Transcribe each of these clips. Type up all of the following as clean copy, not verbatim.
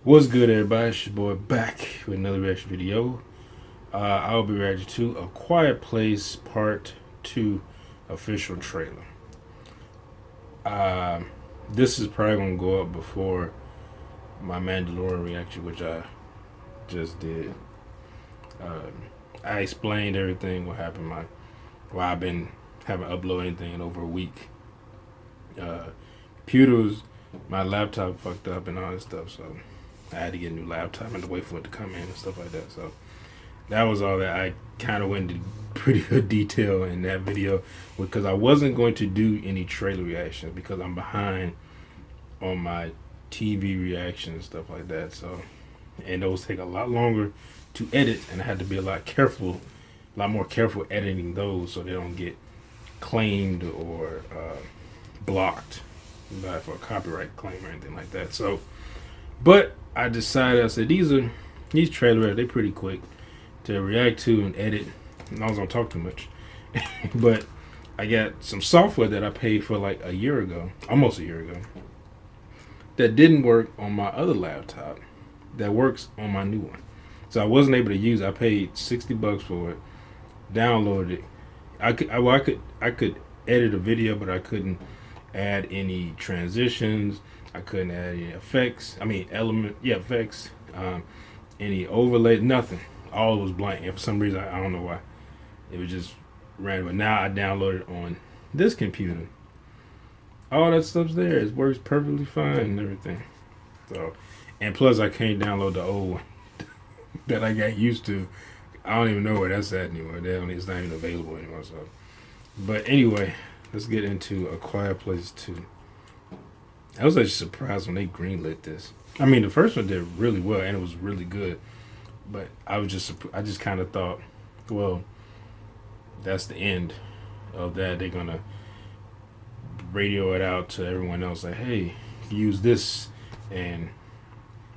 What's good, everybody? It's your boy back with another reaction video. I'll be reacting to A Quiet Place Part 2 official trailer. This is probably going to go up before my Mandalorian reaction, which I just did. I explained everything, what happened, why I've been haven't uploaded anything in over a week. My laptop fucked up and all this stuff, so I had to get a new laptop and to wait for it to come in and stuff like that. So that was all that. I kind of went into pretty good detail in that video because I wasn't going to do any trailer reactions because I'm behind on my TV reactions and stuff like that. So, and those take a lot longer to edit, and I had to be a lot more careful editing those so they don't get claimed or blocked for a copyright claim or anything like that. So, but I decided, I said, these trailers, they're pretty quick to react to and edit. And I was gonna talk too much. But I got some software that I paid for like a year ago, almost a year ago, that didn't work on my other laptop, that works on my new one. So I wasn't able to use it. I paid $60 for it, downloaded it. I could edit a video, but I couldn't add any transitions. I couldn't add any effects. Effects. Any overlay, nothing. All was blank. And for some reason, I don't know why. It was just random. But now I downloaded on this computer. All that stuff's there. It works perfectly fine and everything. So, and plus I can't download the old one that I got used to. I don't even know where that's at anymore. It's not even available anymore. So, but anyway, let's get into A Quiet Place 2. I was actually surprised when they greenlit this. I mean, the first one did really well and it was really good, but I just kind of thought, well, that's the end of that. They're gonna radio it out to everyone else, like, hey, use this, and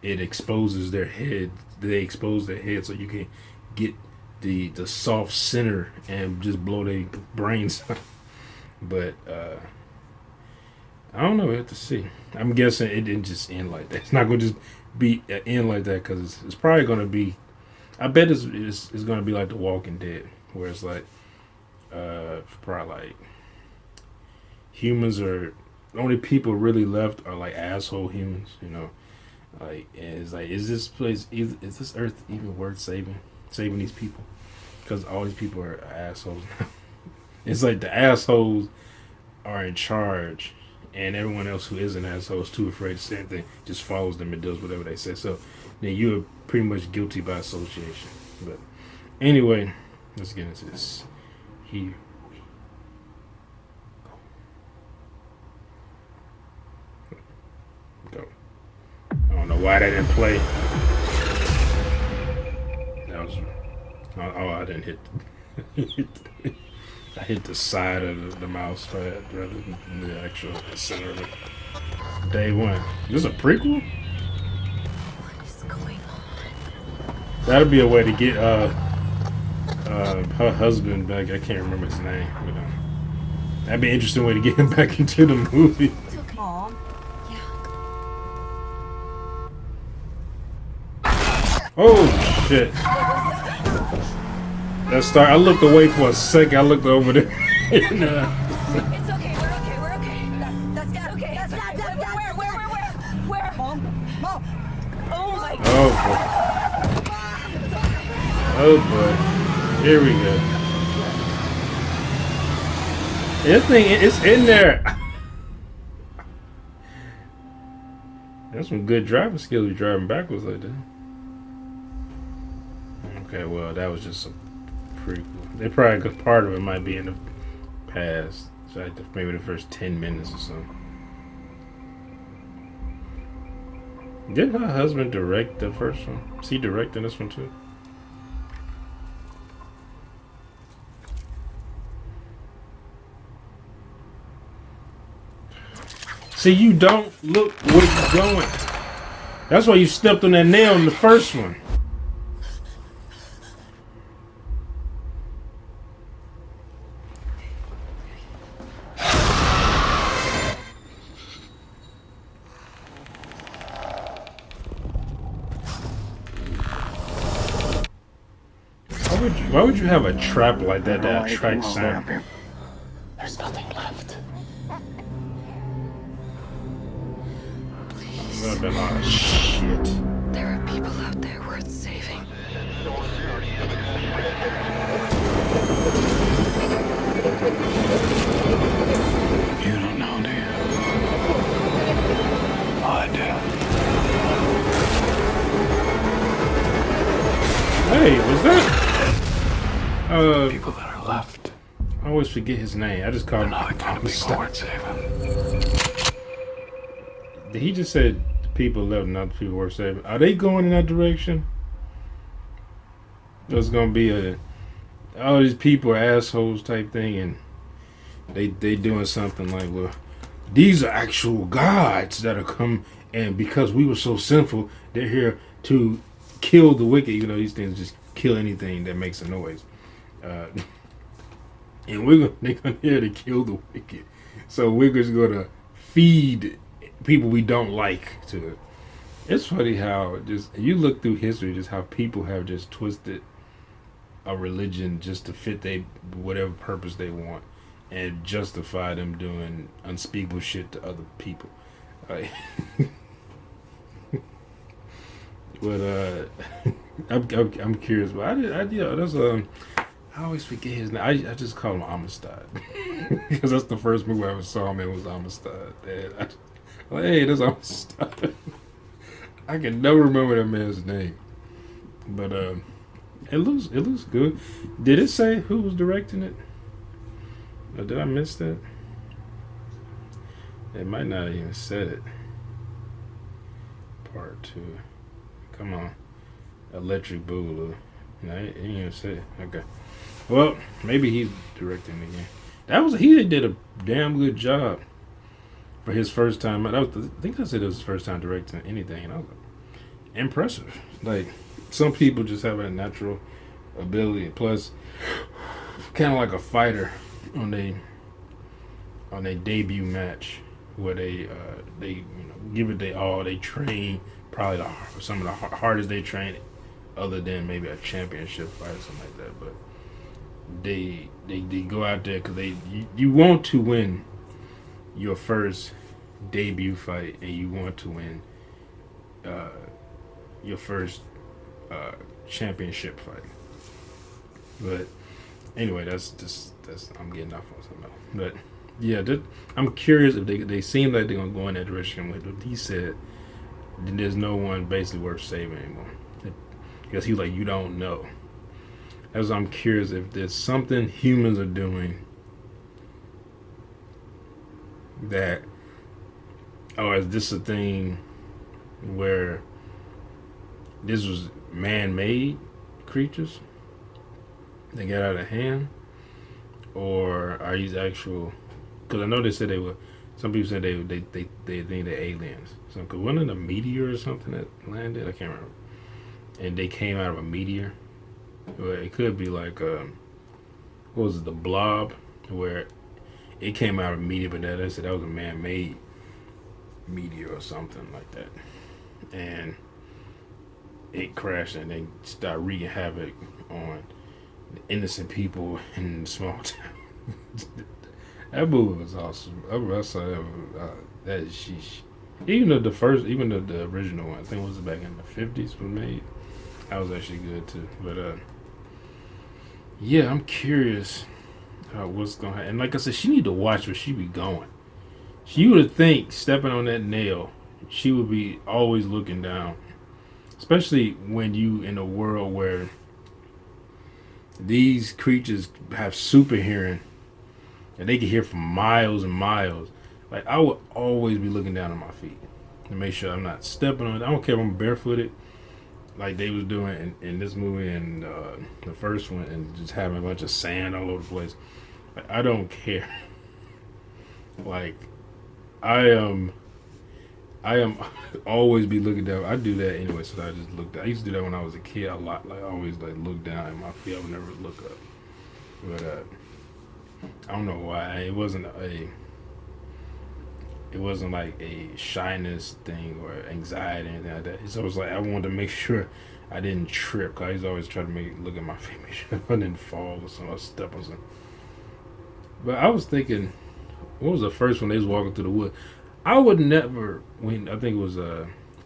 it exposes their head. They expose their head so you can get the soft center and just blow their brains. But I don't know. We have to see. I'm guessing it didn't just end like that. It's not going to just be an end like that because it's probably going to be. I bet it's going to be like The Walking Dead, where it's like probably like humans are the only people really left are like asshole humans, you know. Like, and it's like, is this Earth even worth saving these people? Because all these people are assholes now. It's like the assholes are in charge, and everyone else who isn't assholes too afraid to say anything just follows them and does whatever they say. So then you're pretty much guilty by association. But anyway, let's get into this. Here we go. I don't know why that didn't play. That was I didn't hit. I hit the side of the mouse pad rather than the actual center of it. Day one. Is this a prequel? What is going on? That'd be a way to get her husband back. I can't remember his name. But, that'd be an interesting way to get him back into the movie. It's okay. Mom. Yeah. Oh shit. I looked away for a second. I looked over there. It's okay. We're okay. That's not okay. That's not. Where? Mom. Oh my God. Oh boy. Here we go. This thing, it's in there. That's some good driving skills. You're driving backwards like that. Okay, well, that was just a prequel. They probably, cause part of it might be in the past, so like maybe the first 10 minutes or something. Didn't her husband direct the first one? Is he directing this one too? See, you don't look where you're going. That's why you stepped on that nail in the first one. Why would you have a trap like that that attracts sound? There's nothing left. There's been a lot of shit. There are people out there worth saving. You don't know, do you? I do. Hey, was that? People that are left. I always forget his name. I just call him. Not the kind of people worth saving. Did he just say the people left, not the people worth saving? Are they going in that direction? There's gonna be all these people are assholes type thing, and they doing something like, well, these are actual gods that are come, and because we were so sinful, they're here to kill the wicked. You know, these things just kill anything that makes a noise. And they're gonna here to kill the wicked. So we're just gonna feed people we don't like to it. It's funny how just you look through history, just how people have just twisted a religion just to fit they whatever purpose they want and justify them doing unspeakable shit to other people. Like, but I'm curious. But I always forget his name. I just call him Amistad because that's the first movie I ever saw him in was Amistad. And hey, that's Amistad. I can never remember that man's name, but it looks good. Did it say who was directing it? Or did I miss that? It might not have even said it. Part 2. Come on, Electric Boogaloo. No, he didn't even say it. Okay. Well, maybe he's directing it again. He did a damn good job for his first time. I think I said it was his first time directing anything, and I was like, impressive. Like, some people just have a natural ability. Plus, kind of like a fighter on their debut match, where they give it their all. They train probably some of the hardest they train, other than maybe a championship fight or something like that. But they go out there because you want to win your first debut fight, and you want to win your first championship fight. But anyway, that's I'm getting off on something else. But yeah, I'm curious if they seem like they're gonna go in that direction. With what he said, then there's no one basically worth saving anymore. Because he's like, you don't know. As I'm curious if there's something humans are doing that, is this a thing where this was man-made creatures that got out of hand, or are these actual? Because I know they said they were. Some people said they think they're aliens. So, because wasn't it a meteor or something that landed? I can't remember. And they came out of a meteor. Well, it could be like what was it, the Blob, where it came out of a meteor, but they said that was a man-made meteor or something like that, and it crashed and they started wreaking havoc on innocent people in small towns. That movie was awesome. I saw that is sheesh. Even the original one, I think it was back in the 50s was made. That was actually good too. But yeah, I'm curious what's gonna happen. And like I said, she need to watch where she be going. She would think stepping on that nail, she would be always looking down. Especially when you in a world where these creatures have super hearing and they can hear from miles and miles. Like, I would always be looking down at my feet to make sure I'm not stepping on it. I don't care if I'm barefooted, like they was doing in this movie and the first one, and just having a bunch of sand all over the place. Like, I don't care. Like, I am I am always be looking down. I do that anyway, so I just look down. I used to do that when I was a kid a lot. Like I always like look down at my feet. I would never look up. But I don't know why. It wasn't like a shyness thing or anxiety or anything like that. It's always like I wanted to make sure I didn't trip. Cause I used to always try to look at my feet, make sure I didn't fall or something, or step on something. But I was thinking, what was the first one they was walking through the woods? I would never. When I think it was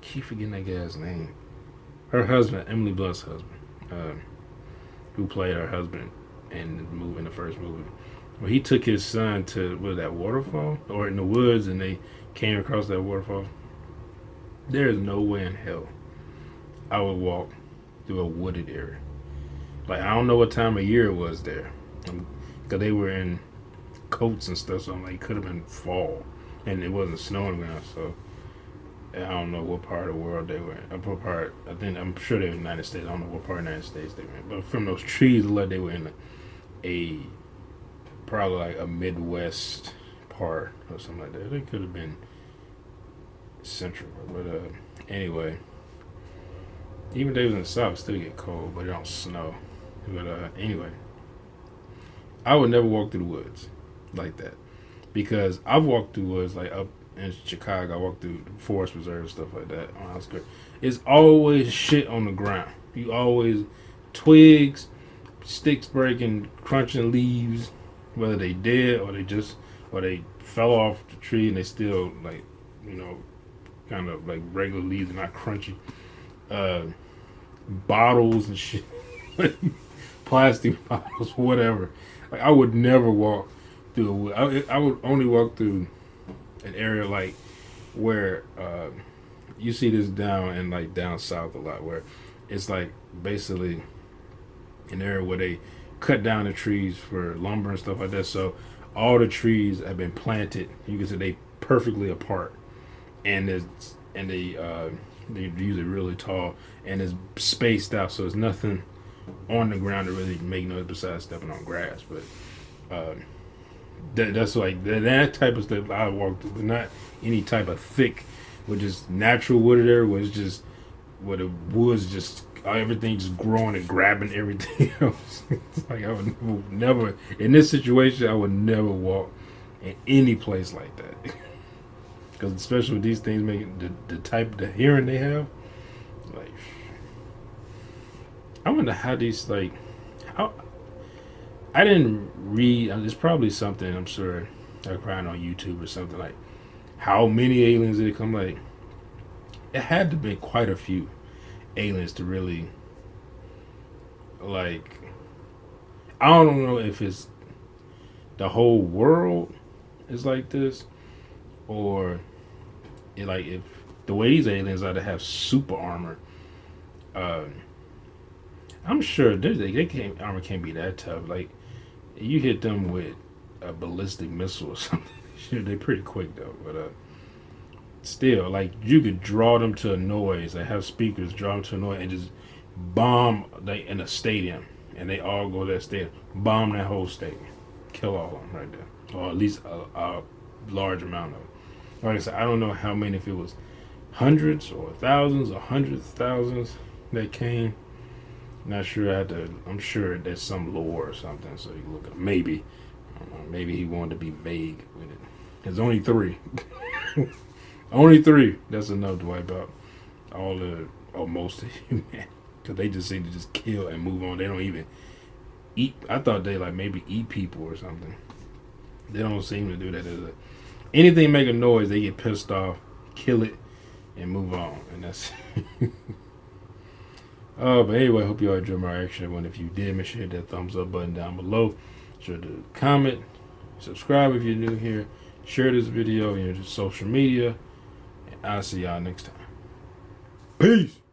keep forgetting that guy's name. Her husband, Emily Blunt's husband, who played her husband in the first movie. Well, he took his son to that waterfall or in the woods, and they came across that waterfall. There is no way in hell I would walk through a wooded area. Like I don't know what time of year it was there, because they were in coats and stuff. So I'm like, it could have been fall, and it wasn't snowing around. So I don't know what part of the world they were in. What part? I think I'm sure they were in the United States. I don't know what part of the United States they were in. But from those trees, like they were in a probably like a Midwest part or something like that. They could have been central, but anyway, even if they was in the South, it still get cold, but it don't snow. But anyway, I would never walk through the woods like that because I've walked through woods like up in Chicago. I walked through forest reserves, stuff like that on outskirts. It's always shit on the ground. You always twigs, sticks breaking, crunching leaves, whether they dead or they fell off the tree and they still like, kind of like regular leaves and not crunchy. Bottles and shit, plastic bottles, whatever. Like I would never walk through a wood. I would only walk through an area like where you see this down south a lot, where it's like basically an area where they cut down the trees for lumber and stuff like that. So all the trees have been planted. You can see they perfectly apart, and they're usually really tall and it's spaced out, so there's nothing on the ground to really make noise besides stepping on grass. But that's like that type of stuff I walk through, but not any type of thick, with just natural wooded area where it's just where the woods just everything just growing and grabbing everything else. It's like I would never in this situation. I would never walk in any place like that, because especially with these things making the hearing they have. Like, I wonder how these I didn't read. There's probably something I'm sure I find on YouTube or something like how many aliens did it come. Like it had to be quite a few aliens to really like. I don't know if it's the whole world is like this, or if the way these aliens are to have super armor. I'm sure armor can't be that tough. Like you hit them with a ballistic missile or something. Sure, they're pretty quick though, but still, like you could draw them to a noise. They have speakers, draw them to a noise, and just bomb in a stadium, and they all go to that stadium, bomb that whole stadium, kill all of them right there, or at least a large amount of them. Like I said, I don't know how many, if it was hundreds or thousands or hundreds of thousands that came. Not sure. I'm sure there's some lore or something. So you can look up. Maybe, I don't know, maybe he wanted to be vague with it. There's only 3. Only 3. That's enough to wipe out most of humanity. Because they just seem to just kill and move on. They don't even eat. I thought they maybe eat people or something. They don't seem to do that. Anything make a noise, they get pissed off, kill it, and move on. And that's. But anyway, I hope you all enjoyed my reaction. And if you did, make sure you hit that thumbs up button down below. Be sure to comment, subscribe if you're new here, share this video on your social media, and I'll see y'all next time. Peace.